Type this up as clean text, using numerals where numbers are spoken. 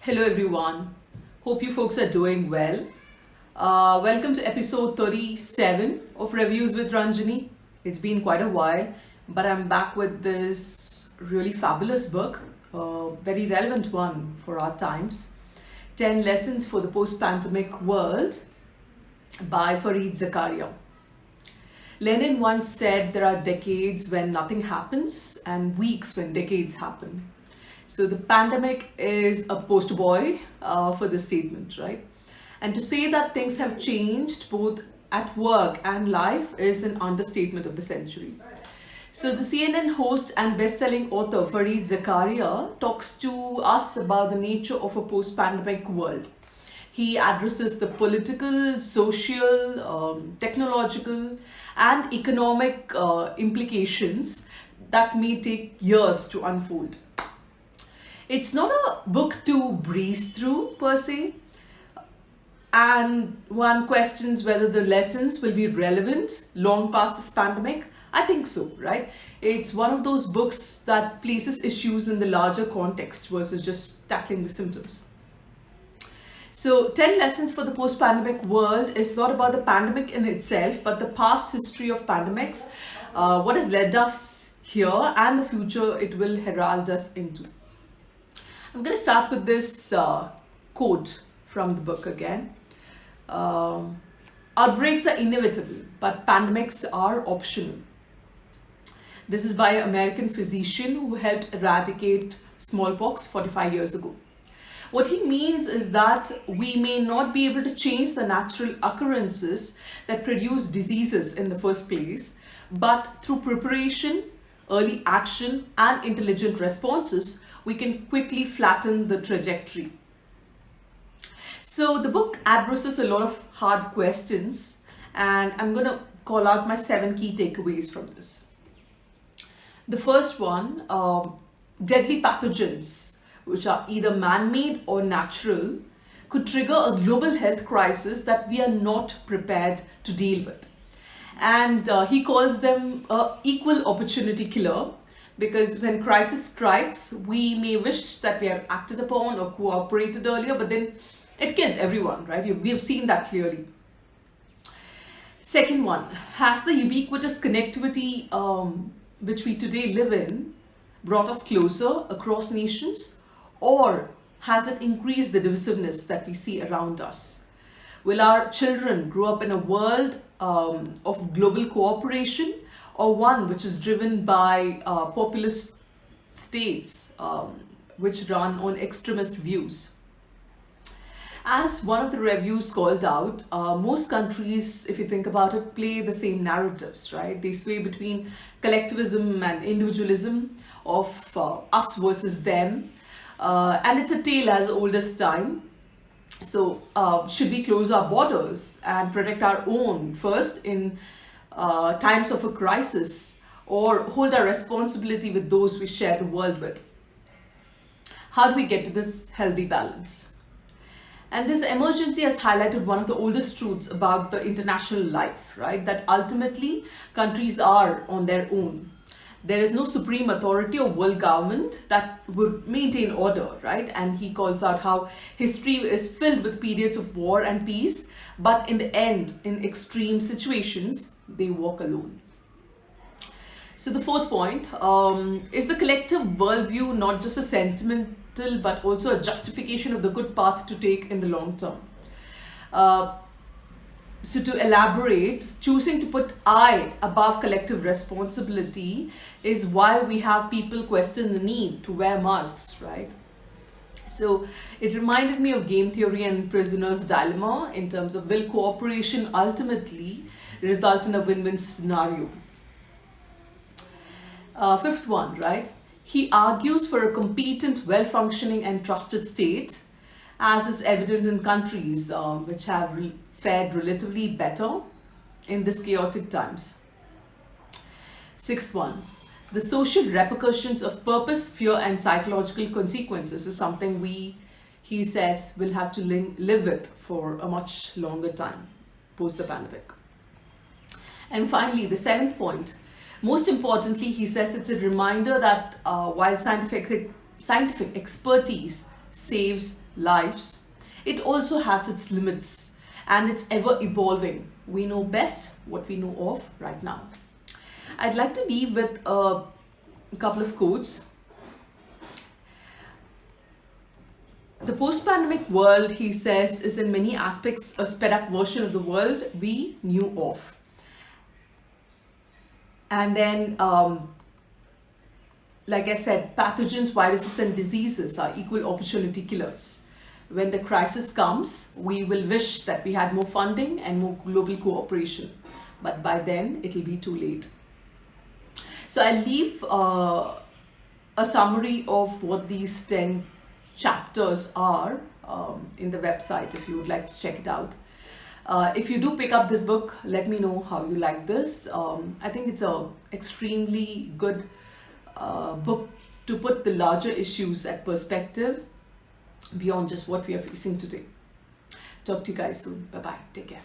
Hello everyone. Hope you folks are doing well. Welcome to episode 37 of Reviews with Ranjani. It's been quite a while, but I'm back with this really fabulous book, a very relevant one for our times. 10 Lessons for the Post-Pandemic World by Fareed Zakaria. Lenin once said there are decades when nothing happens and weeks when decades happen. So the pandemic is a poster boy for this statement, right? And to say that things have changed both at work and life is an understatement of the century. So the CNN host and best-selling author Fareed Zakaria talks to us about the nature of a post-pandemic world. He addresses the political, social, technological, and economic implications that may take years to unfold. It's not a book to breeze through per se, and one questions whether the lessons will be relevant long past this pandemic. I think so, right? It's one of those books that places issues in the larger context versus just tackling the symptoms. So 10 Lessons for the Post-Pandemic World is not about the pandemic in itself, but the past history of pandemics, what has led us here, and the future it will herald us into. I'm going to start with this quote from the book again. Outbreaks are inevitable, but pandemics are optional. This is by an American physician who helped eradicate smallpox 45 years ago. What he means is that we may not be able to change the natural occurrences that produce diseases in the first place, but through preparation, early action, and intelligent responses, we can quickly flatten the trajectory. So the book addresses a lot of hard questions, and I'm going to call out my 7 key takeaways from this. The first one, deadly pathogens, which are either man-made or natural, could trigger a global health crisis that we are not prepared to deal with. And he calls them an equal opportunity killer, because when crisis strikes, we may wish that we had acted upon or cooperated earlier, but then it kills everyone, right? We have seen that clearly. Second one, has the ubiquitous connectivity which we today live in brought us closer across nations, or has it increased the divisiveness that we see around us? Will our children grow up in a world of global cooperation, or one which is driven by populist states which run on extremist views? As one of the reviews called out, most countries, if you think about it, play the same narratives, right? They sway between collectivism and individualism, of us versus them, and it's a tale as old as time. So should we close our borders and protect our own first in times of a crisis, or hold our responsibility with those we share the world with? How do we get to this healthy balance? And this emergency has highlighted one of the oldest truths about the international life, right? That ultimately countries are on their own. There is no supreme authority or world government that would maintain order, right? And he calls out how history is filled with periods of war and peace, but in the end, in extreme situations, they walk alone. So the fourth point is the collective worldview not just a sentimental but also a justification of the good path to take in the long term. So to elaborate, choosing to put I above collective responsibility is why we have people question the need to wear masks, right? So it reminded me of game theory and prisoner's dilemma in terms of, will cooperation ultimately result in a win-win scenario? Fifth one, right? He argues for a competent, well-functioning and trusted state, as is evident in countries which have fared relatively better in this chaotic times. Sixth one, the social repercussions of purpose, fear and psychological consequences is something he says, will have to live with for a much longer time post the pandemic. And finally, the seventh point, most importantly, he says it's a reminder that while scientific expertise saves lives, it also has its limits and it's ever evolving. We know best what we know of right now. I'd like to leave with a couple of quotes. The post-pandemic world, he says, is in many aspects a sped-up version of the world we knew of. And then, like I said, pathogens, viruses, and diseases are equal opportunity killers. When the crisis comes, we will wish that we had more funding and more global cooperation. But by then, it'll be too late. So I'll leave a summary of what these 10 chapters are in the website if you would like to check it out. If you do pick up this book, let me know how you like this. I think it's a extremely good book to put the larger issues at perspective beyond just what we are facing today. Talk to you guys soon. Bye-bye. Take care.